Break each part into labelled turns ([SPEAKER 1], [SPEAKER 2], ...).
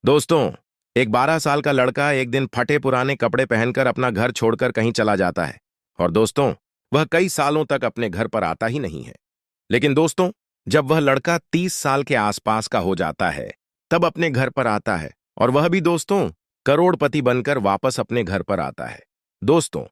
[SPEAKER 1] दोस्तों, एक 12 साल का लड़का एक दिन फटे पुराने कपड़े पहनकर अपना घर छोड़कर कहीं चला जाता है। और दोस्तों, वह कई सालों तक अपने घर पर आता ही नहीं है। लेकिन दोस्तों, जब वह लड़का 30 साल के आसपास का हो जाता है, तब अपने घर पर आता है। और वह भी दोस्तों, करोड़पति बनकर वापस अपने घर पर आता है। दोस्तों,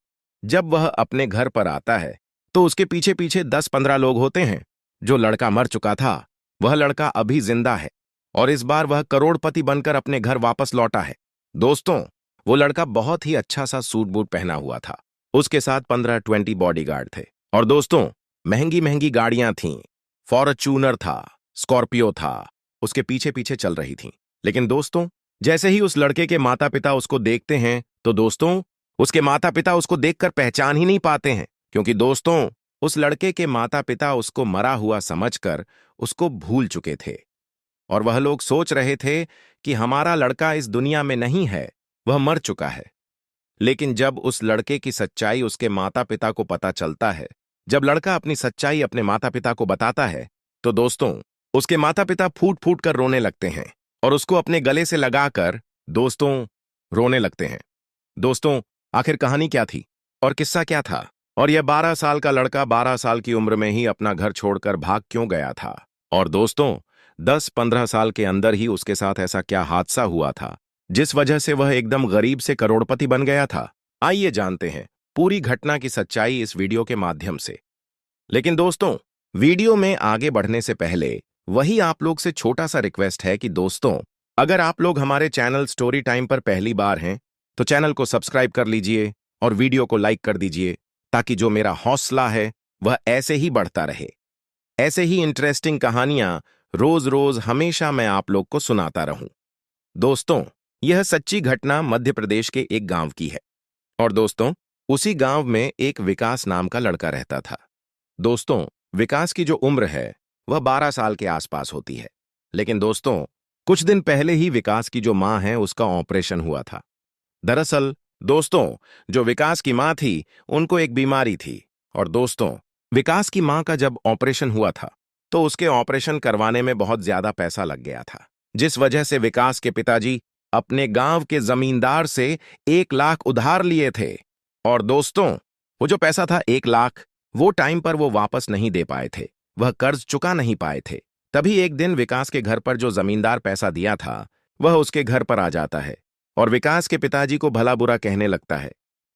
[SPEAKER 1] जब वह अपने घर पर आता है, तो उसके पीछे पीछे 10-15 लोग होते हैं। जो लड़का मर चुका था, वह लड़का अभी जिंदा है। और इस बार वह करोड़पति बनकर अपने घर वापस लौटा है। दोस्तों, वो लड़का बहुत ही अच्छा सा सूट बूट पहना हुआ था। उसके साथ 15-20 बॉडीगार्ड थे। और दोस्तों, महंगी महंगी गाड़ियां थीं। फॉर्च्यूनर था, स्कॉर्पियो था, उसके पीछे पीछे चल रही थीं। लेकिन दोस्तों, जैसे ही उस लड़के के माता पिता उसको देखते हैं, तो दोस्तों, उसके माता पिता उसको देखकर पहचान ही नहीं पाते हैं। क्योंकि दोस्तों, उस लड़के के माता पिता उसको मरा हुआ समझकर उसको भूल चुके थे। और वह लोग सोच रहे थे कि हमारा लड़का इस दुनिया में नहीं है, वह मर चुका है। लेकिन जब उस लड़के की सच्चाई उसके माता पिता को पता चलता है, जब लड़का अपनी सच्चाई अपने माता पिता को बताता है, तो दोस्तों, उसके माता पिता फूट फूट कर रोने लगते हैं और उसको अपने गले से लगाकर दोस्तों रोने लगते हैं। दोस्तों, आखिर कहानी क्या थी और किस्सा क्या था? और यह 12 साल का लड़का 12 साल की उम्र में ही अपना घर छोड़कर भाग क्यों गया था? और दोस्तों, 10-15 साल के अंदर ही उसके साथ ऐसा क्या हादसा हुआ था जिस वजह से वह एकदम गरीब से करोड़पति बन गया था? आइए जानते हैं पूरी घटना की सच्चाई इस वीडियो के माध्यम से। लेकिन दोस्तों, वीडियो में आगे बढ़ने से पहले वही आप लोग से छोटा सा रिक्वेस्ट है कि दोस्तों, अगर आप लोग हमारे चैनल स्टोरी टाइम पर पहली बार हैं, तो चैनल को सब्सक्राइब कर लीजिए और वीडियो को लाइक कर दीजिए, ताकि जो मेरा हौसला है वह ऐसे ही बढ़ता रहे। ऐसे ही इंटरेस्टिंग कहानियां रोज रोज हमेशा मैं आप लोग को सुनाता रहूं। दोस्तों, यह सच्ची घटना मध्य प्रदेश के एक गांव की है। और दोस्तों, उसी गांव में एक विकास नाम का लड़का रहता था। दोस्तों, विकास की जो उम्र है वह 12 साल के आसपास होती है। लेकिन दोस्तों, कुछ दिन पहले ही विकास की जो मां है उसका ऑपरेशन हुआ था। दरअसल दोस्तों, जो विकास की मां थी, उनको एक बीमारी थी। और दोस्तों, विकास की मां का जब ऑपरेशन हुआ था, तो उसके ऑपरेशन करवाने में बहुत ज्यादा पैसा लग गया था, जिस वजह से विकास के पिताजी अपने गांव के जमींदार से 1 लाख उधार लिए थे। और दोस्तों, वो जो पैसा था 1 लाख, वो टाइम पर वो वापस नहीं दे पाए थे। वह कर्ज चुका नहीं पाए थे। तभी एक दिन विकास के घर पर जो जमींदार पैसा दिया था, वह उसके घर पर आ जाता है और विकास के पिताजी को भला बुरा कहने लगता है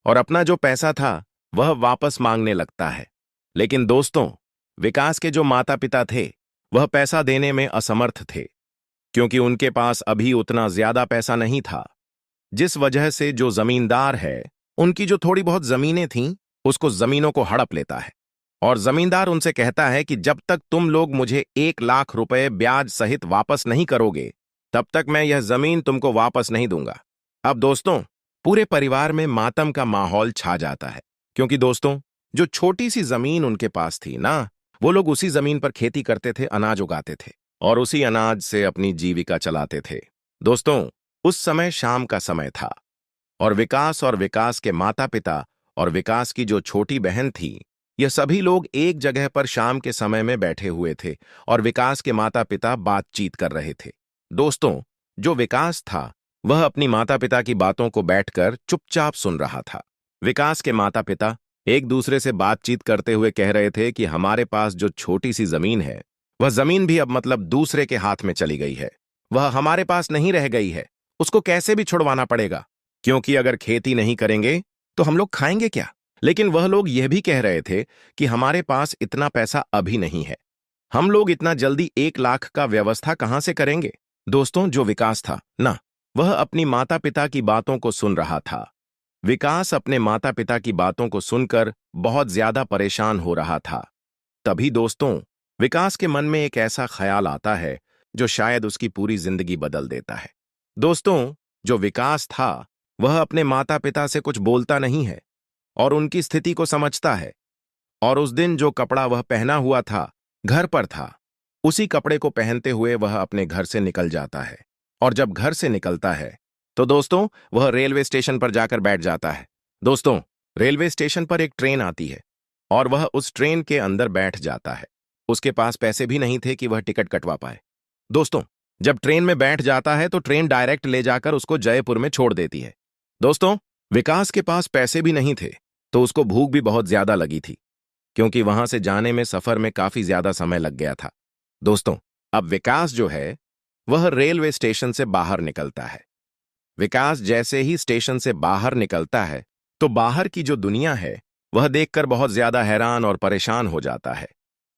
[SPEAKER 1] और अपना जो पैसा था वह वापस मांगने लगता है। लेकिन दोस्तों, विकास के जो माता पिता थे, वह पैसा देने में असमर्थ थे, क्योंकि उनके पास अभी उतना ज्यादा पैसा नहीं था। जिस वजह से जो जमींदार है, उनकी जो थोड़ी बहुत जमीनें थीं, उसको जमीनों को हड़प लेता है। और जमींदार उनसे कहता है कि जब तक तुम लोग मुझे 1 लाख रुपए ब्याज सहित वापस नहीं करोगे, तब तक मैं यह जमीन तुमको वापस नहीं दूंगा। अब दोस्तों, पूरे परिवार में मातम का माहौल छा जाता है, क्योंकि दोस्तों, जो छोटी सी जमीन उनके पास थी ना, वो लोग उसी जमीन पर खेती करते थे, अनाज उगाते थे और उसी अनाज से अपनी जीविका चलाते थे। दोस्तों, उस समय शाम का समय था और विकास के माता पिता और विकास की जो छोटी बहन थी, यह सभी लोग एक जगह पर शाम के समय में बैठे हुए थे और विकास के माता पिता बातचीत कर रहे थे। दोस्तों, जो विकास था, वह अपनी माता पिता की बातों को बैठकर चुपचाप सुन रहा था। विकास के माता पिता एक दूसरे से बातचीत करते हुए कह रहे थे कि हमारे पास जो छोटी सी जमीन है, वह जमीन भी अब मतलब दूसरे के हाथ में चली गई है। वह हमारे पास नहीं रह गई है, उसको कैसे भी छुड़वाना पड़ेगा, क्योंकि अगर खेती नहीं करेंगे तो हम लोग खाएंगे क्या? लेकिन वह लोग यह भी कह रहे थे कि हमारे पास इतना पैसा अभी नहीं है, हम लोग इतना जल्दी 1 लाख का व्यवस्था कहां से करेंगे? दोस्तों, जो विकास था ना, वह अपनी माता पिता की बातों को सुन रहा था। विकास अपने माता पिता की बातों को सुनकर बहुत ज्यादा परेशान हो रहा था। तभी दोस्तों, विकास के मन में एक ऐसा ख्याल आता है जो शायद उसकी पूरी जिंदगी बदल देता है। दोस्तों, जो विकास था, वह अपने माता पिता से कुछ बोलता नहीं है और उनकी स्थिति को समझता है। और उस दिन जो कपड़ा वह पहना हुआ था, घर पर था, उसी कपड़े को पहनते हुए वह अपने घर से निकल जाता है। और जब घर से निकलता है, तो दोस्तों, वह रेलवे स्टेशन पर जाकर बैठ जाता है। दोस्तों, रेलवे स्टेशन पर एक ट्रेन आती है और वह उस ट्रेन के अंदर बैठ जाता है। उसके पास पैसे भी नहीं थे कि वह टिकट कटवा पाए। दोस्तों, जब ट्रेन में बैठ जाता है तो ट्रेन डायरेक्ट ले जाकर उसको जयपुर में छोड़ देती है। दोस्तों, विकास के पास पैसे भी नहीं थे, तो उसको भूख भी बहुत ज्यादा लगी थी, क्योंकि वहां से जाने में सफर में काफी ज्यादा समय लग गया था। दोस्तों, अब विकास जो है वह रेलवे स्टेशन से बाहर निकलता है। विकास जैसे ही स्टेशन से बाहर निकलता है तो बाहर की जो दुनिया है वह देखकर बहुत ज्यादा हैरान और परेशान हो जाता है,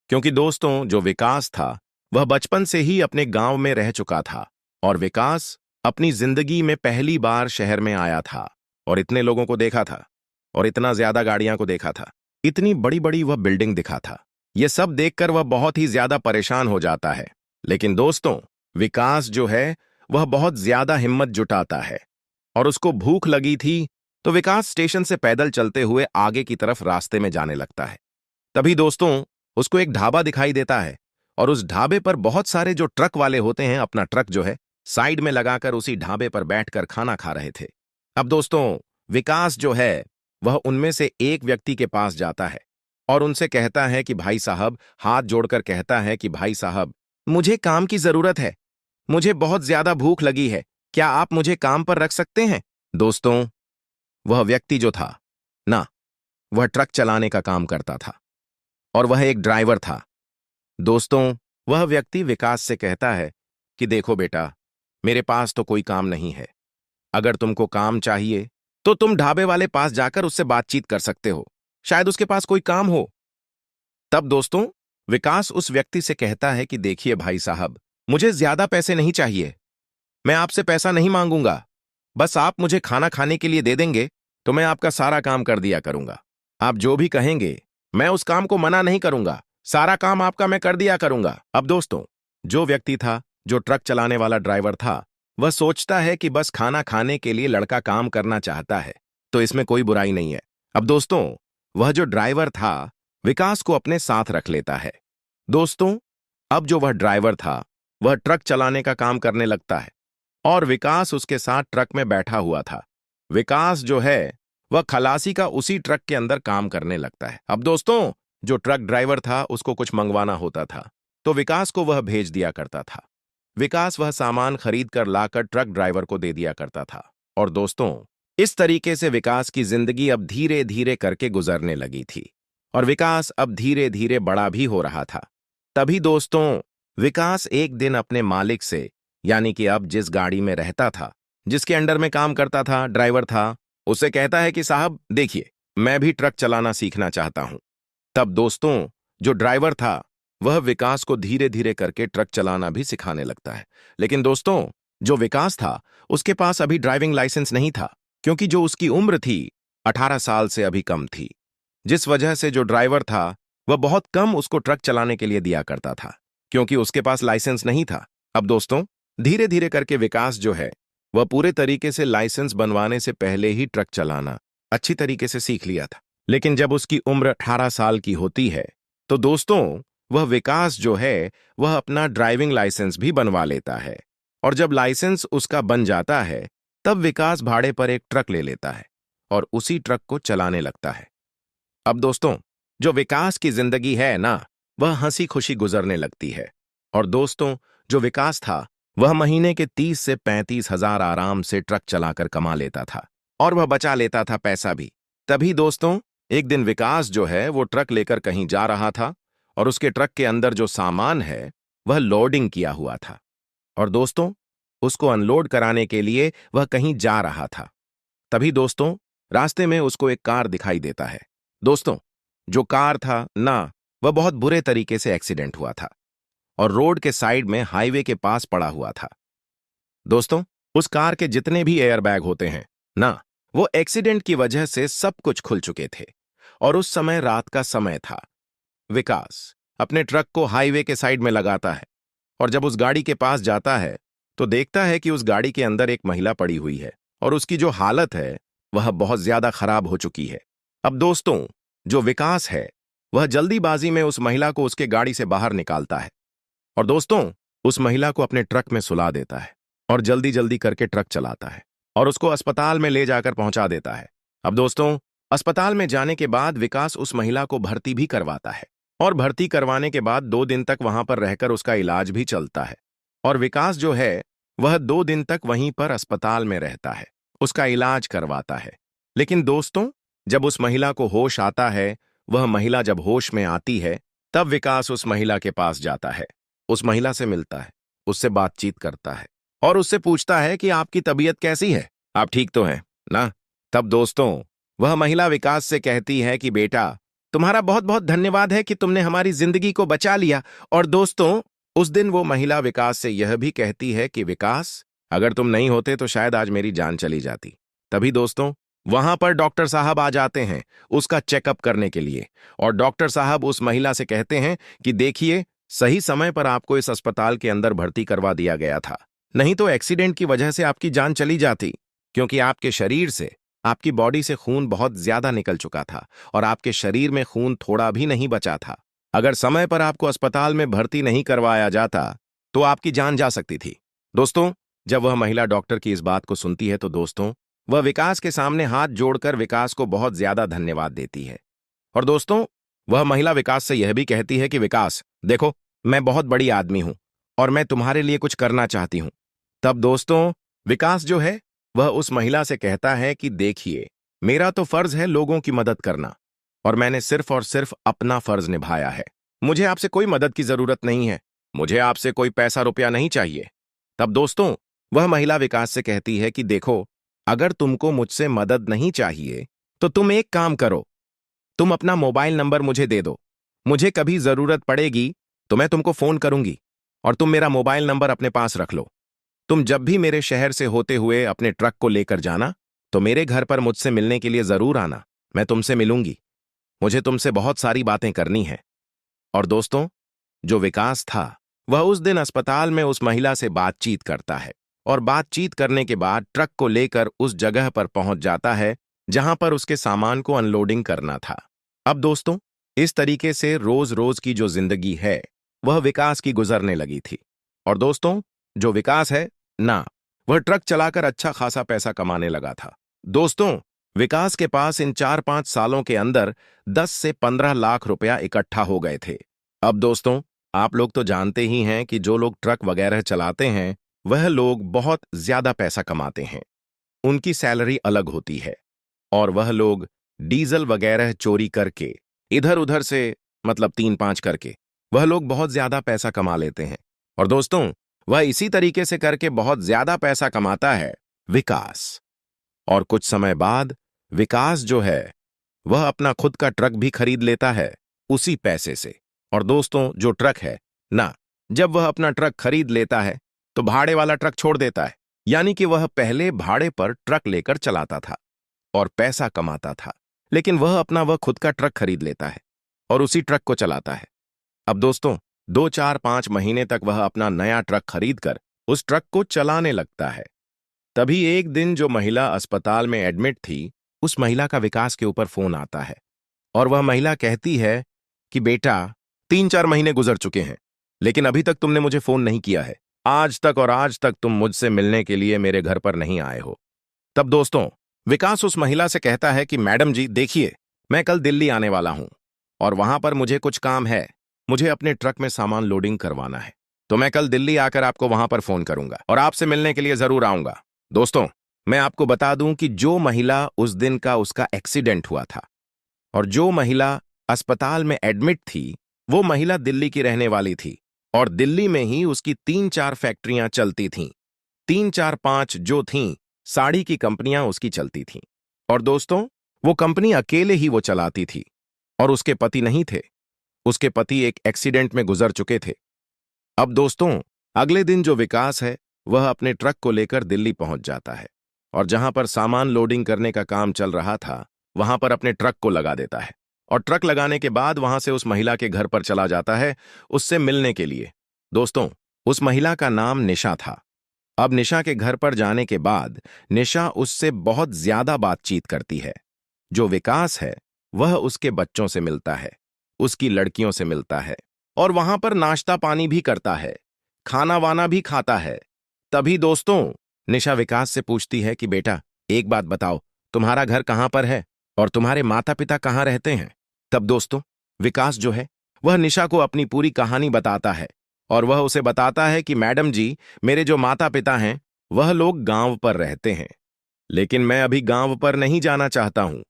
[SPEAKER 1] क्योंकि दोस्तों, जो विकास था वह बचपन से ही अपने गांव में रह चुका था और विकास अपनी जिंदगी में पहली बार शहर में आया था और इतने लोगों को देखा था और इतना ज्यादा गाड़ियां को देखा था, इतनी बड़ी बड़ी वह बिल्डिंग दिखा था। यह सब देखकर वह बहुत ही ज्यादा परेशान हो जाता है। लेकिन दोस्तों, विकास जो है वह बहुत ज्यादा हिम्मत जुटाता है और उसको भूख लगी थी, तो विकास स्टेशन से पैदल चलते हुए आगे की तरफ रास्ते में जाने लगता है। तभी दोस्तों, उसको एक ढाबा दिखाई देता है और उस ढाबे पर बहुत सारे जो ट्रक वाले होते हैं अपना ट्रक जो है साइड में लगाकर उसी ढाबे पर बैठकर खाना खा रहे थे। अब दोस्तों, विकास जो है वह उनमें से एक व्यक्ति के पास जाता है और उनसे कहता है कि भाई साहब, हाथ जोड़कर कहता है कि भाई साहब, मुझे काम की जरूरत है, मुझे बहुत ज्यादा भूख लगी है, क्या आप मुझे काम पर रख सकते हैं? दोस्तों, वह व्यक्ति जो था ना, वह ट्रक चलाने का काम करता था और वह एक ड्राइवर था। दोस्तों, वह व्यक्ति विकास से कहता है कि देखो बेटा, मेरे पास तो कोई काम नहीं है, अगर तुमको काम चाहिए तो तुम ढाबे वाले पास जाकर उससे बातचीत कर सकते हो, शायद उसके पास कोई काम हो। तब दोस्तों, विकास उस व्यक्ति से कहता है कि देखिए भाई साहब, मुझे ज्यादा पैसे नहीं चाहिए, मैं आपसे पैसा नहीं मांगूंगा, बस आप मुझे खाना खाने के लिए दे देंगे तो मैं आपका सारा काम कर दिया करूंगा। आप जो भी कहेंगे मैं उस काम को मना नहीं करूंगा, सारा काम आपका मैं कर दिया करूंगा। अब दोस्तों, जो व्यक्ति था, जो ट्रक चलाने वाला ड्राइवर था, वह सोचता है कि बस खाना खाने के लिए लड़का काम करना चाहता है तो इसमें कोई बुराई नहीं है। अब दोस्तों, वह जो ड्राइवर था विकास को अपने साथ रख लेता है। दोस्तों, अब जो वह ड्राइवर था वह ट्रक चलाने का काम करने लगता है और विकास उसके साथ ट्रक में बैठा हुआ था। विकास जो है वह खलासी का उसी ट्रक के अंदर काम करने लगता है। अब दोस्तों, जो ट्रक ड्राइवर था उसको कुछ मंगवाना होता था तो विकास को वह भेज दिया करता था। विकास वह सामान खरीद कर लाकर ट्रक ड्राइवर को दे दिया करता था और दोस्तों, इस तरीके से विकास की जिंदगी अब धीरे धीरे करके गुजरने लगी थी और विकास अब धीरे धीरे बड़ा भी हो रहा था। तभी दोस्तों, विकास एक दिन अपने मालिक से, यानी कि अब जिस गाड़ी में रहता था, जिसके अंडर में काम करता था, ड्राइवर था, उससे कहता है कि साहब देखिए, मैं भी ट्रक चलाना सीखना चाहता हूं। तब दोस्तों, जो ड्राइवर था वह विकास को धीरे धीरे करके ट्रक चलाना भी सिखाने लगता है। लेकिन दोस्तों, जो विकास था उसके पास अभी ड्राइविंग लाइसेंस नहीं था, क्योंकि जो उसकी उम्र थी 18 साल से अभी कम थी, जिस वजह से जो ड्राइवर था वह बहुत कम उसको ट्रक चलाने के लिए दिया करता था, क्योंकि उसके पास लाइसेंस नहीं था। अब दोस्तों, धीरे धीरे करके विकास जो है वह पूरे तरीके से लाइसेंस बनवाने से पहले ही ट्रक चलाना अच्छी तरीके से सीख लिया था। लेकिन जब उसकी उम्र 18 साल की होती है तो दोस्तों, वह विकास जो है वह अपना ड्राइविंग लाइसेंस भी बनवा लेता है और जब लाइसेंस उसका बन जाता है तब विकास भाड़े पर एक ट्रक ले लेता है और उसी ट्रक को चलाने लगता है। अब दोस्तों, जो विकास की जिंदगी है ना, वह हंसी खुशी गुजरने लगती है और दोस्तों, जो विकास था वह महीने के 30 से 35 हजार आराम से ट्रक चलाकर कमा लेता था और वह बचा लेता था पैसा भी। तभी दोस्तों, एक दिन विकास जो है वो ट्रक लेकर कहीं जा रहा था और उसके ट्रक के अंदर जो सामान है वह लोडिंग किया हुआ था और दोस्तों, उसको अनलोड कराने के लिए वह कहीं जा रहा था। तभी दोस्तों, रास्ते में उसको एक कार दिखाई देता है। दोस्तों, जो कार था ना, वह बहुत बुरे तरीके से एक्सीडेंट हुआ था और रोड के साइड में हाईवे के पास पड़ा हुआ था। दोस्तों, उस कार के जितने भी एयरबैग होते हैं ना, वो एक्सीडेंट की वजह से सब कुछ खुल चुके थे और उस समय रात का समय था। विकास अपने ट्रक को हाईवे के साइड में लगाता है और जब उस गाड़ी के पास जाता है तो देखता है कि उस गाड़ी के अंदर एक महिला पड़ी हुई है और उसकी जो हालत है वह बहुत ज्यादा खराब हो चुकी है। अब दोस्तों, जो विकास है वह जल्दीबाजी में उस महिला को उसके गाड़ी से बाहर निकालता है और दोस्तों, उस महिला को अपने ट्रक में सुला देता है और जल्दी जल्दी करके ट्रक चलाता है और उसको अस्पताल में ले जाकर पहुंचा देता है। अब दोस्तों, अस्पताल में जाने के बाद विकास उस महिला को भर्ती भी करवाता है और भर्ती करवाने के बाद 2 दिन तक वहां पर रहकर उसका इलाज भी चलता है और विकास जो है वह 2 दिन तक वहीं पर अस्पताल में रहता है, उसका इलाज करवाता है। लेकिन दोस्तों, जब उस महिला को होश आता है, वह महिला जब होश में आती है, तब विकास उस महिला के पास जाता है, उस महिला से मिलता है, उससे बातचीत करता है और उससे पूछता है कि आपकी तबीयत कैसी है, आप ठीक तो हैं ना? तब दोस्तों, वह महिला विकास से कहती है कि बेटा, तुम्हारा बहुत बहुत धन्यवाद है कि तुमने हमारी जिंदगी को बचा लिया। और दोस्तों, उस दिन वो महिला विकास से यह भी कहती है कि विकास, अगर तुम नहीं होते तो शायद आज मेरी जान चली जाती। तभी दोस्तों, वहां पर डॉक्टर साहब आ जाते हैं उसका चेकअप करने के लिए। और डॉक्टर साहब उस महिला से कहते हैं कि देखिए, सही समय पर आपको इस अस्पताल के अंदर भर्ती करवा दिया गया था, नहीं तो एक्सीडेंट की वजह से आपकी जान चली जाती, क्योंकि आपके शरीर से, आपकी बॉडी से खून बहुत ज्यादा निकल चुका था और आपके शरीर में खून थोड़ा भी नहीं बचा था। अगर समय पर आपको अस्पताल में भर्ती नहीं करवाया जाता तो आपकी जान जा सकती थी। दोस्तों, जब वह महिला डॉक्टर की इस बात को सुनती है तो दोस्तों, वह विकास के सामने हाथ जोड़कर विकास को बहुत ज्यादा धन्यवाद देती है। और दोस्तों, वह महिला विकास से यह भी कहती है कि विकास, देखो, मैं बहुत बड़ी आदमी हूं और मैं तुम्हारे लिए कुछ करना चाहती हूं। तब दोस्तों, विकास जो है वह उस महिला से कहता है कि देखिए, मेरा तो फर्ज है लोगों की मदद करना और मैंने सिर्फ और सिर्फ अपना फर्ज निभाया है। मुझे आपसे कोई मदद की जरूरत नहीं है, मुझे आपसे कोई पैसा रुपया नहीं चाहिए। तब दोस्तों, वह महिला विकास से कहती है कि देखो, अगर तुमको मुझसे मदद नहीं चाहिए तो तुम एक काम करो, तुम अपना मोबाइल नंबर मुझे दे दो। मुझे कभी जरूरत पड़ेगी तो मैं तुमको फोन करूंगी और तुम मेरा मोबाइल नंबर अपने पास रख लो। तुम जब भी मेरे शहर से होते हुए अपने ट्रक को लेकर जाना तो मेरे घर पर मुझसे मिलने के लिए जरूर आना, मैं तुमसे मिलूंगी, मुझे तुमसे बहुत सारी बातें करनी है। और दोस्तों, जो विकास था वह उस दिन अस्पताल में उस महिला से बातचीत करता है और बातचीत करने के बाद ट्रक को लेकर उस जगह पर पहुंच जाता है जहां पर उसके सामान को अनलोडिंग करना था। अब दोस्तों, इस तरीके से रोज रोज की जो जिंदगी है वह विकास की गुजरने लगी थी। और दोस्तों, जो विकास है ना, वह ट्रक चलाकर अच्छा खासा पैसा कमाने लगा था। दोस्तों, विकास के पास इन 4-5 सालों के अंदर 10 से 15 लाख रुपया इकट्ठा हो गए थे। अब दोस्तों, आप लोग तो जानते ही हैं कि जो लोग ट्रक वगैरह चलाते हैं वह लोग बहुत ज्यादा पैसा कमाते हैं, उनकी सैलरी अलग होती है और वह लोग डीजल वगैरह चोरी करके, इधर उधर से, मतलब 3-5 करके, वह लोग बहुत ज्यादा पैसा कमा लेते हैं। और दोस्तों, वह इसी तरीके से करके बहुत ज्यादा पैसा कमाता है विकास। और कुछ समय बाद विकास जो है वह अपना खुद का ट्रक भी खरीद लेता है उसी पैसे से। और दोस्तों, जो ट्रक है ना, जब वह अपना ट्रक खरीद लेता है तो भाड़े वाला ट्रक छोड़ देता है, यानी कि वह पहले भाड़े पर ट्रक लेकर चलाता था और पैसा कमाता था, लेकिन वह खुद का ट्रक खरीद लेता है और उसी ट्रक को चलाता है। अब दोस्तों, 2-4-5 महीने तक वह अपना नया ट्रक खरीदकर उस ट्रक को चलाने लगता है। तभी एक दिन जो महिला अस्पताल में एडमिट थी, उस महिला का विकास के ऊपर फोन आता है और वह महिला कहती है कि बेटा, 3-4 महीने गुजर चुके हैं लेकिन अभी तक तुमने मुझे फोन नहीं किया है। आज तक तुम मुझसे मिलने के लिए मेरे घर पर नहीं आए हो। तब दोस्तों, विकास उस महिला से कहता है कि मैडम जी देखिए, मैं कल दिल्ली आने वाला हूं और वहां पर मुझे कुछ काम है, मुझे अपने ट्रक में सामान लोडिंग करवाना है, तो मैं कल दिल्ली आकर आपको वहां पर फोन करूंगा और आपसे मिलने के लिए जरूर आऊंगा। दोस्तों, मैं आपको बता दूं कि जो महिला उस दिन का उसका एक्सीडेंट हुआ था और जो महिला अस्पताल में एडमिट थी, वो महिला दिल्ली की रहने वाली थी और दिल्ली में ही उसकी 3-4 फैक्ट्रियां चलती थीं। 3-4-5 जो थीं, साड़ी की कंपनियां उसकी चलती थीं। और दोस्तों, वो कंपनी अकेले ही वो चलाती थी और उसके पति नहीं थे, उसके पति एक एक्सीडेंट में गुजर चुके थे। अब दोस्तों, अगले दिन जो विकास है वह अपने ट्रक को लेकर दिल्ली पहुंच जाता है और जहां पर सामान लोडिंग करने का काम चल रहा था वहां पर अपने ट्रक को लगा देता है और ट्रक लगाने के बाद वहां से उस महिला के घर पर चला जाता है उससे मिलने के लिए। दोस्तों, उस महिला का नाम निशा था। अब निशा के घर पर जाने के बाद निशा उससे बहुत ज्यादा बातचीत करती है। जो विकास है वह उसके बच्चों से मिलता है, उसकी लड़कियों से मिलता है और वहां पर नाश्ता पानी भी करता है, खाना वाना भी खाता है। तभी दोस्तों, निशा विकास से पूछती है कि बेटा, एक बात बताओ, तुम्हारा घर कहां पर है और तुम्हारे माता पिता कहां रहते हैं? तब दोस्तों, विकास जो है वह निशा को अपनी पूरी कहानी बताता है और वह उसे बताता है कि मैडम जी, मेरे जो माता पिता हैं वह लोग गांव पर रहते हैं, लेकिन मैं अभी गांव पर नहीं जाना चाहता हूं।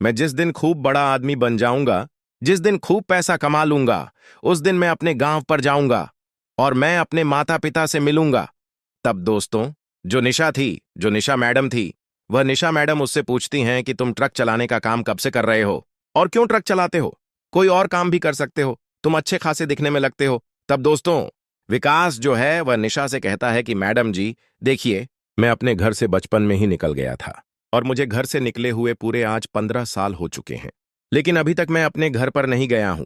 [SPEAKER 1] मैं जिस दिन खूब बड़ा आदमी बन जाऊंगा, जिस दिन खूब पैसा कमा लूंगा, उस दिन मैं अपने गांव पर जाऊंगा और मैं अपने माता पिता से मिलूंगा। तब दोस्तों, जो निशा मैडम थी, वह निशा मैडम उससे पूछती हैं कि तुम ट्रक चलाने का काम कब से कर रहे हो और क्यों ट्रक चलाते हो? कोई और काम भी कर सकते हो, तुम अच्छे खासे दिखने में लगते हो। तब दोस्तों, विकास जो है वह निशा से कहता है कि मैडम जी, देखिए, मैं अपने घर से बचपन में ही निकल गया था और मुझे घर से निकले हुए पूरे आज 15 साल हो चुके हैं, लेकिन अभी तक मैं अपने घर पर नहीं गया हूं।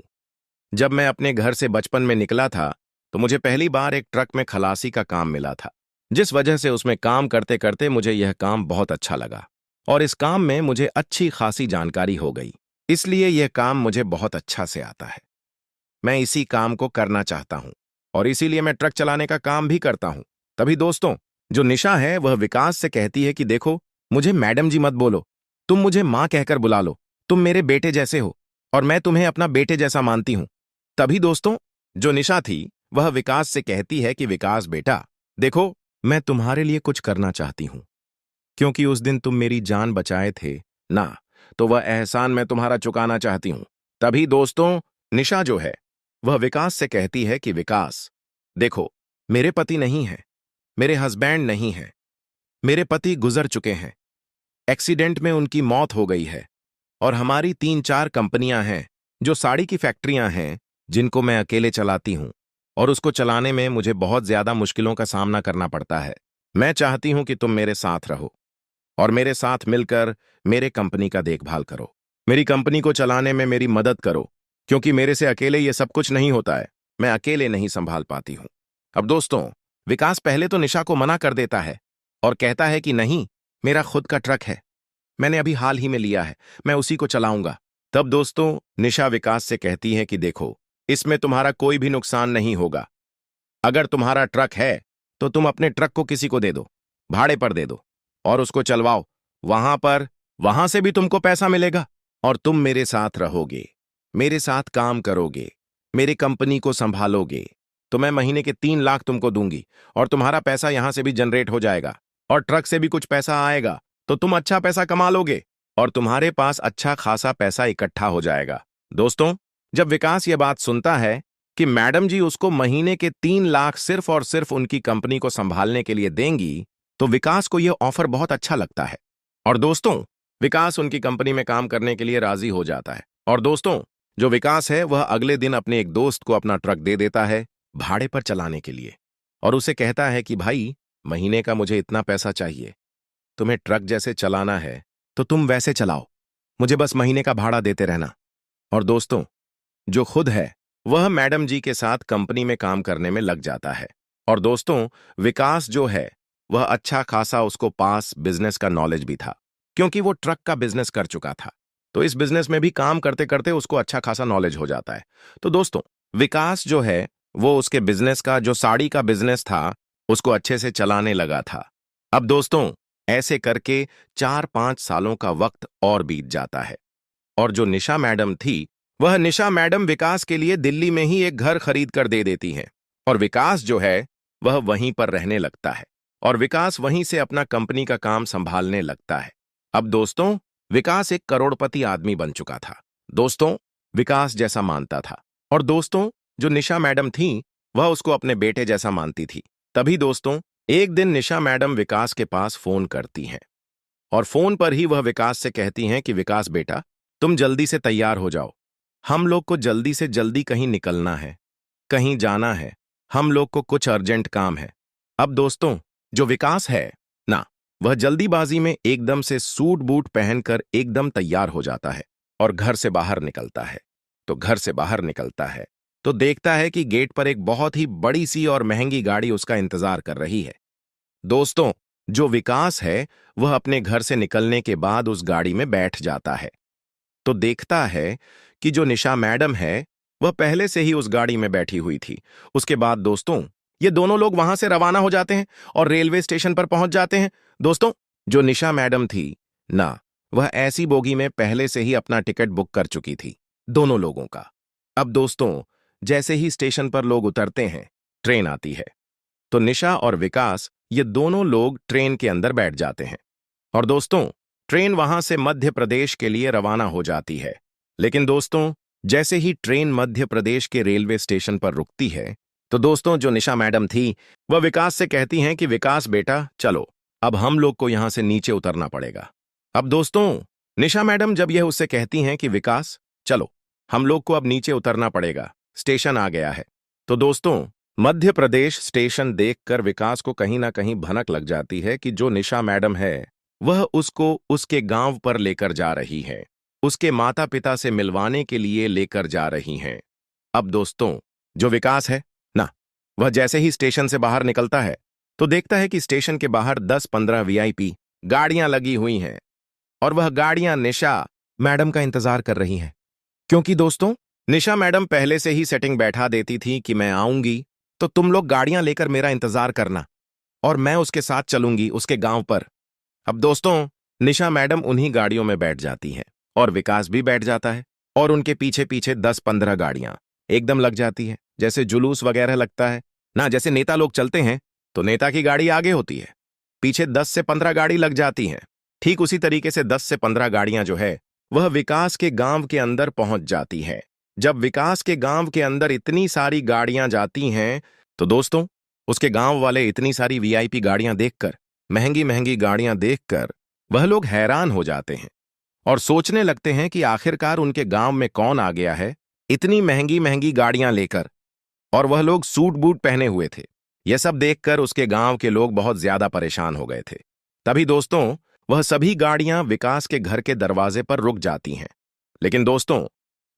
[SPEAKER 1] जब मैं अपने घर से बचपन में निकला था तो मुझे पहली बार एक ट्रक में खलासी का काम मिला था, जिस वजह से उसमें काम करते करते मुझे यह काम बहुत अच्छा लगा और इस काम में मुझे अच्छी खासी जानकारी हो गई, इसलिए यह काम मुझे बहुत अच्छा से आता है। मैं इसी काम को करना चाहता हूं और इसीलिए मैं ट्रक चलाने का काम भी करता हूं। तभी दोस्तों, जो निशा है वह विकास से कहती है कि देखो, मुझे मैडम जी मत बोलो, तुम मुझे मां कहकर बुला लो। तुम मेरे बेटे जैसे हो और मैं तुम्हें अपना बेटे जैसा मानती हूं। तभी दोस्तों, जो निशा थी वह विकास से कहती है कि विकास बेटा, देखो, मैं तुम्हारे लिए कुछ करना चाहती हूं, क्योंकि उस दिन तुम मेरी जान बचाए थे ना, तो वह एहसान मैं तुम्हारा चुकाना चाहती हूं। तभी दोस्तों, निशा जो है वह विकास से कहती है कि विकास, देखो, मेरे पति नहीं है, मेरे हस्बैंड नहीं है, मेरे पति गुजर चुके हैं, एक्सीडेंट में उनकी मौत हो गई है और हमारी 3-4 कंपनियां हैं, जो साड़ी की फैक्ट्रियां हैं, जिनको मैं अकेले चलाती हूं और उसको चलाने में मुझे बहुत ज्यादा मुश्किलों का सामना करना पड़ता है। मैं चाहती हूं कि तुम मेरे साथ रहो और मेरे साथ मिलकर मेरे कंपनी का देखभाल करो, मेरी कंपनी को चलाने में मेरी मदद करो, क्योंकि मेरे से अकेले ये सब कुछ नहीं होता है, मैं अकेले नहीं संभाल पाती हूं। अब दोस्तों, विकास पहले तो निशा को मना कर देता है और कहता है कि नहीं, मेरा खुद का ट्रक है, मैंने अभी हाल ही में लिया है, मैं उसी को चलाऊंगा। तब दोस्तों, निशा विकास से कहती है कि देखो, इसमें तुम्हारा कोई भी नुकसान नहीं होगा। अगर तुम्हारा ट्रक है तो तुम अपने ट्रक को किसी को दे दो, भाड़े पर दे दो और उसको चलवाओ, वहां से भी तुमको पैसा मिलेगा और तुम मेरे साथ रहोगे, मेरे साथ काम करोगे, मेरी कंपनी को संभालोगे, तो मैं महीने के 3 लाख तुमको दूंगी और तुम्हारा पैसा यहां से भी जनरेट हो जाएगा और ट्रक से भी कुछ पैसा आएगा, तो तुम अच्छा पैसा कमा लोगे और तुम्हारे पास अच्छा खासा पैसा इकट्ठा हो जाएगा। दोस्तों, जब विकास यह बात सुनता है कि मैडम जी उसको महीने के 3 लाख सिर्फ और सिर्फ उनकी कंपनी को संभालने के लिए देंगी, तो विकास को यह ऑफर बहुत अच्छा लगता है और दोस्तों, विकास उनकी कंपनी में काम करने के लिए राजी हो जाता है। और दोस्तों, जो विकास है वह अगले दिन अपने एक दोस्त को अपना ट्रक दे देता है भाड़े पर चलाने के लिए और उसे कहता है कि भाई, महीने का मुझे इतना पैसा चाहिए, तुम्हें ट्रक जैसे चलाना है तो तुम वैसे चलाओ, मुझे बस महीने का भाड़ा देते रहना। और दोस्तों, जो खुद है वह मैडम जी के साथ कंपनी में काम करने में लग जाता है और दोस्तों, विकास जो है वह अच्छा खासा उसको पास बिजनेस का नॉलेज भी था, क्योंकि वो ट्रक का बिजनेस कर चुका था, तो इस बिजनेस में भी काम करते करते उसको अच्छा खासा नॉलेज हो जाता है। तो दोस्तों, विकास जो है वो उसके बिजनेस का, जो साड़ी का बिजनेस था, उसको अच्छे से चलाने लगा था। अब दोस्तों, ऐसे करके 4-5 सालों का वक्त और बीत जाता है और जो निशा मैडम थी, वह निशा मैडम विकास के लिए दिल्ली में ही एक घर खरीद कर दे देती हैं और विकास जो है वह वहीं पर रहने लगता है और विकास वहीं से अपना कंपनी का काम संभालने लगता है। अब दोस्तों, विकास एक करोड़पति आदमी बन चुका था। दोस्तों, विकास जैसा मानता था और दोस्तों, जो निशा मैडम थी वह उसको अपने बेटे जैसा मानती थी। तभी दोस्तों, एक दिन निशा मैडम विकास के पास फोन करती हैं और फोन पर ही वह विकास से कहती हैं कि विकास बेटा, तुम जल्दी से तैयार हो जाओ, हम लोग को जल्दी से जल्दी कहीं निकलना है, कहीं जाना है, हम लोग को कुछ अर्जेंट काम है। अब दोस्तों, जो विकास है ना, वह जल्दीबाजी में एकदम से सूट बूट पहनकर एकदम तैयार हो जाता है और घर से बाहर निकलता है। तो घर से बाहर निकलता है तो देखता है कि गेट पर एक बहुत ही बड़ी सी और महंगी गाड़ी उसका इंतजार कर रही है। दोस्तों, जो विकास है वह अपने घर से निकलने के बाद उस गाड़ी में बैठ जाता है तो देखता है कि जो निशा मैडम है वह पहले से ही उस गाड़ी में बैठी हुई थी। उसके बाद दोस्तों, ये दोनों लोग वहां से रवाना हो जाते हैं और रेलवे स्टेशन पर पहुंच जाते हैं। दोस्तों, जो निशा मैडम थी ना, वह ऐसी बोगी में पहले से ही अपना टिकट बुक कर चुकी थी, दोनों लोगों का। अब दोस्तों, जैसे ही स्टेशन पर लोग उतरते हैं, ट्रेन आती है। तो निशा और विकास ये दोनों लोग ट्रेन के अंदर बैठ जाते हैं। और दोस्तों, ट्रेन वहां से मध्य प्रदेश के लिए रवाना हो जाती है। लेकिन दोस्तों, जैसे ही ट्रेन मध्य प्रदेश के रेलवे स्टेशन पर रुकती है, तो दोस्तों जो निशा मैडम थी वह विकास से कहती हैं कि विकास बेटा चलो, अब हम लोग को यहां से नीचे उतरना पड़ेगा। अब दोस्तों, निशा मैडम जब यह उससे कहती हैं कि विकास चलो, हम लोग को अब नीचे उतरना पड़ेगा, स्टेशन आ गया है, तो दोस्तों मध्य प्रदेश स्टेशन देखकर विकास को कहीं ना कहीं भनक लग जाती है कि जो निशा मैडम है वह उसको उसके गांव पर लेकर जा रही है, उसके माता पिता से मिलवाने के लिए लेकर जा रही हैं। अब दोस्तों, जो विकास है ना, वह जैसे ही स्टेशन से बाहर निकलता है तो देखता है कि स्टेशन के बाहर 10-15 वीआईपी गाड़ियां लगी हुई हैं और वह गाड़ियां निशा मैडम का इंतजार कर रही हैं। क्योंकि दोस्तों, निशा मैडम पहले से ही सेटिंग बैठा देती थी कि मैं आऊंगी तो तुम लोग गाड़ियां लेकर मेरा इंतजार करना और मैं उसके साथ चलूंगी उसके गांव पर। अब दोस्तों, निशा मैडम उन्हीं गाड़ियों में बैठ जाती हैं और विकास भी बैठ जाता है और उनके पीछे पीछे 10-15 गाड़ियां एकदम लग जाती है, जैसे जुलूस वगैरह लगता है ना, जैसे नेता लोग चलते हैं तो नेता की गाड़ी आगे होती है, पीछे 10 से 15 गाड़ी लग जाती हैं। ठीक उसी तरीके से 10 से 15 गाड़ियां जो है वह विकास के गांव के अंदर पहुंच जाती है। जब विकास के गांव के अंदर इतनी सारी गाड़ियां जाती हैं तो दोस्तों, उसके गांव वाले इतनी सारी वीआईपी गाड़ियां देखकर, महंगी महंगी गाड़ियां देखकर वह लोग हैरान हो जाते हैं और सोचने लगते हैं कि आखिरकार उनके गांव में कौन आ गया है इतनी महंगी महंगी गाड़ियां लेकर, और वह लोग सूट बूट पहने हुए थे। यह सब देखकर उसके गांव के लोग बहुत ज्यादा परेशान हो गए थे। तभी दोस्तों, वह सभी गाड़ियां विकास के घर के दरवाजे पर रुक जाती हैं। लेकिन दोस्तों,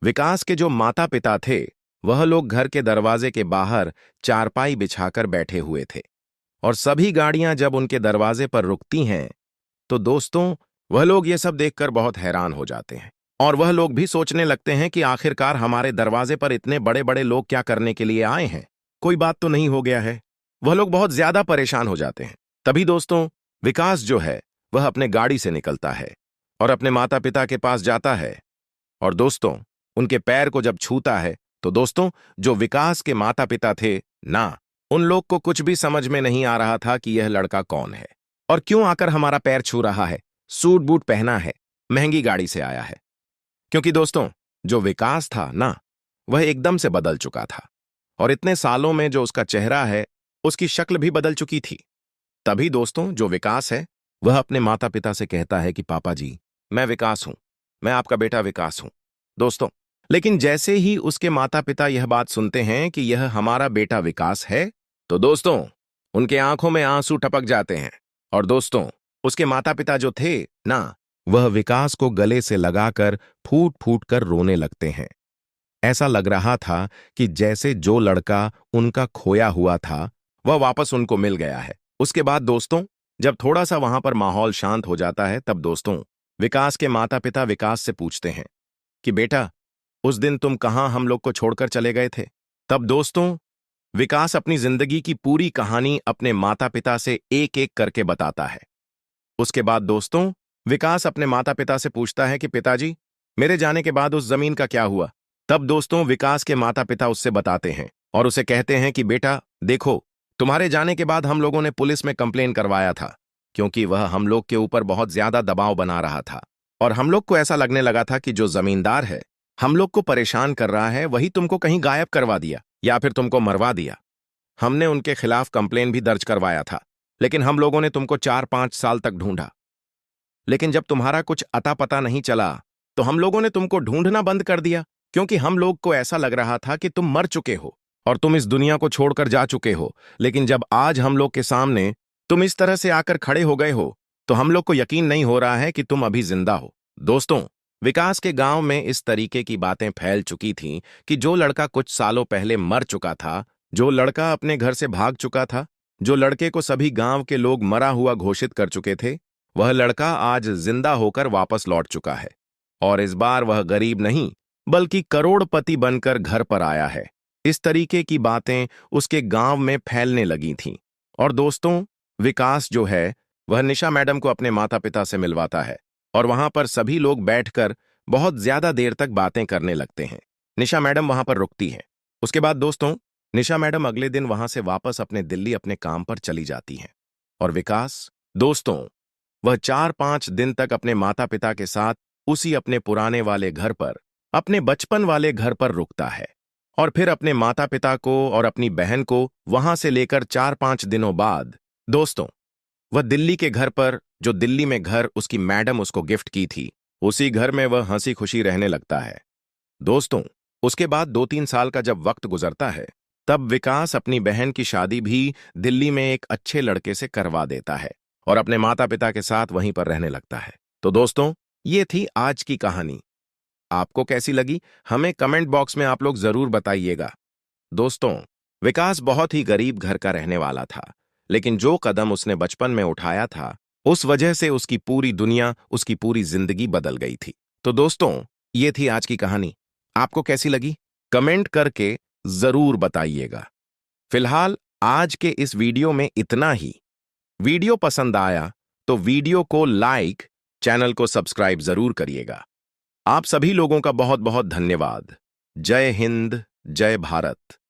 [SPEAKER 1] विकास के जो माता पिता थे वह लोग घर के दरवाजे के बाहर चारपाई बिछाकर बैठे हुए थे और सभी गाड़ियां जब उनके दरवाजे पर रुकती हैं तो दोस्तों, वह लोग ये सब देखकर बहुत हैरान हो जाते हैं और वह लोग भी सोचने लगते हैं कि आखिरकार हमारे दरवाजे पर इतने बड़े बड़े लोग क्या करने के लिए आए हैं, कोई बात तो नहीं हो गया है। वह लोग बहुत ज्यादा परेशान हो जाते हैं। तभी दोस्तों, विकास जो है वह अपने गाड़ी से निकलता है और अपने माता पिता के पास जाता है और दोस्तों, उनके पैर को जब छूता है तो दोस्तों, जो विकास के माता पिता थे ना, उन लोग को कुछ भी समझ में नहीं आ रहा था कि यह लड़का कौन है और क्यों आकर हमारा पैर छू रहा है, सूट बूट पहना है, महंगी गाड़ी से आया है। क्योंकि दोस्तों, जो विकास था ना, वह एकदम से बदल चुका था और इतने सालों में जो उसका चेहरा है उसकी शक्ल भी बदल चुकी थी। तभी दोस्तों, जो विकास है वह अपने माता पिता से कहता है कि पापा जी, मैं विकास हूं, मैं आपका बेटा विकास हूं। दोस्तों, लेकिन जैसे ही उसके माता पिता यह बात सुनते हैं कि यह हमारा बेटा विकास है तो दोस्तों, उनके आंखों में आंसू टपक जाते हैं और दोस्तों, उसके माता पिता जो थे ना, वह विकास को गले से लगाकर फूट फूट कर रोने लगते हैं। ऐसा लग रहा था कि जैसे जो लड़का उनका खोया हुआ था वह वापस उनको मिल गया है। उसके बाद दोस्तों, जब थोड़ा सा वहां पर माहौल शांत हो जाता है तब दोस्तों, विकास के माता पिता विकास से पूछते हैं कि बेटा, उस दिन तुम कहां हम लोग को छोड़कर चले गए थे। तब दोस्तों, विकास अपनी जिंदगी की पूरी कहानी अपने माता पिता से एक एक करके बताता है। उसके बाद दोस्तों, विकास अपने माता पिता से पूछता है कि पिताजी, मेरे जाने के बाद उस जमीन का क्या हुआ। तब दोस्तों, विकास के माता पिता उससे बताते हैं और उसे कहते हैं कि बेटा देखो, तुम्हारे जाने के बाद हम लोगों ने पुलिस में कंप्लेन करवाया था क्योंकि वह हम लोग के ऊपर बहुत ज्यादा दबाव बना रहा था और हम लोग को ऐसा लगने लगा था कि जो जमींदार है हम लोग को परेशान कर रहा है वही तुमको कहीं गायब करवा दिया या फिर तुमको मरवा दिया। हमने उनके खिलाफ कंप्लेन भी दर्ज करवाया था, लेकिन हम लोगों ने तुमको 4-5 साल तक ढूंढा, लेकिन जब तुम्हारा कुछ अता पता नहीं चला तो हम लोगों ने तुमको ढूंढना बंद कर दिया क्योंकि हम लोग को ऐसा लग रहा था कि तुम मर चुके हो और तुम इस दुनिया को छोड़कर जा चुके हो। लेकिन जब आज हम लोग के सामने तुम इस तरह से आकर खड़े हो गए हो तो हम लोग को यकीन नहीं हो रहा है कि तुम अभी जिंदा हो। दोस्तों, विकास के गांव में इस तरीके की बातें फैल चुकी थीं कि जो लड़का कुछ सालों पहले मर चुका था, जो लड़का अपने घर से भाग चुका था, जो लड़के को सभी गांव के लोग मरा हुआ घोषित कर चुके थे, वह लड़का आज जिंदा होकर वापस लौट चुका है और इस बार वह गरीब नहीं बल्कि करोड़पति बनकर घर पर आया है। इस तरीके की बातें उसके गांव में फैलने लगी थीं और दोस्तों, विकास जो है वह निशा मैडम को अपने माता पिता से मिलवाता है और वहां पर सभी लोग बैठकर बहुत ज्यादा देर तक बातें करने लगते हैं। निशा मैडम वहां पर रुकती है। उसके बाद दोस्तों, निशा मैडम अगले दिन वहां से वापस अपने दिल्ली अपने काम पर चली जाती हैं। और विकास, दोस्तों, वह 4-5 दिन तक अपने माता पिता के साथ उसी अपने पुराने वाले घर पर, अपने बचपन वाले घर पर रुकता है। और फिर अपने माता पिता को और अपनी बहन को वहां से लेकर 4-5 दिनों बाद, दोस्तों, वह दिल्ली के घर पर, जो दिल्ली में घर उसकी मैडम उसको गिफ्ट की थी, उसी घर में वह हंसी खुशी रहने लगता है। दोस्तों, उसके बाद 2-3 साल का जब वक्त गुजरता है, तब विकास अपनी बहन की शादी भी दिल्ली में एक अच्छे लड़के से करवा देता है और अपने माता पिता के साथ वहीं पर रहने लगता है। तो दोस्तों, ये थी आज की कहानी। आपको कैसी लगी, हमें कमेंट बॉक्स में आप लोग जरूर बताइएगा। दोस्तों, विकास बहुत ही गरीब घर का रहने वाला था, लेकिन जो कदम उसने बचपन में उठाया था, उस वजह से उसकी पूरी दुनिया, उसकी पूरी जिंदगी बदल गई थी। तो दोस्तों, ये थी आज की कहानी। आपको कैसी लगी, कमेंट करके जरूर बताइएगा। फिलहाल आज के इस वीडियो में इतना ही। वीडियो पसंद आया तो वीडियो को लाइक, चैनल को सब्सक्राइब जरूर करिएगा। आप सभी लोगों का बहुत बहुत धन्यवाद। जय हिंद, जय भारत।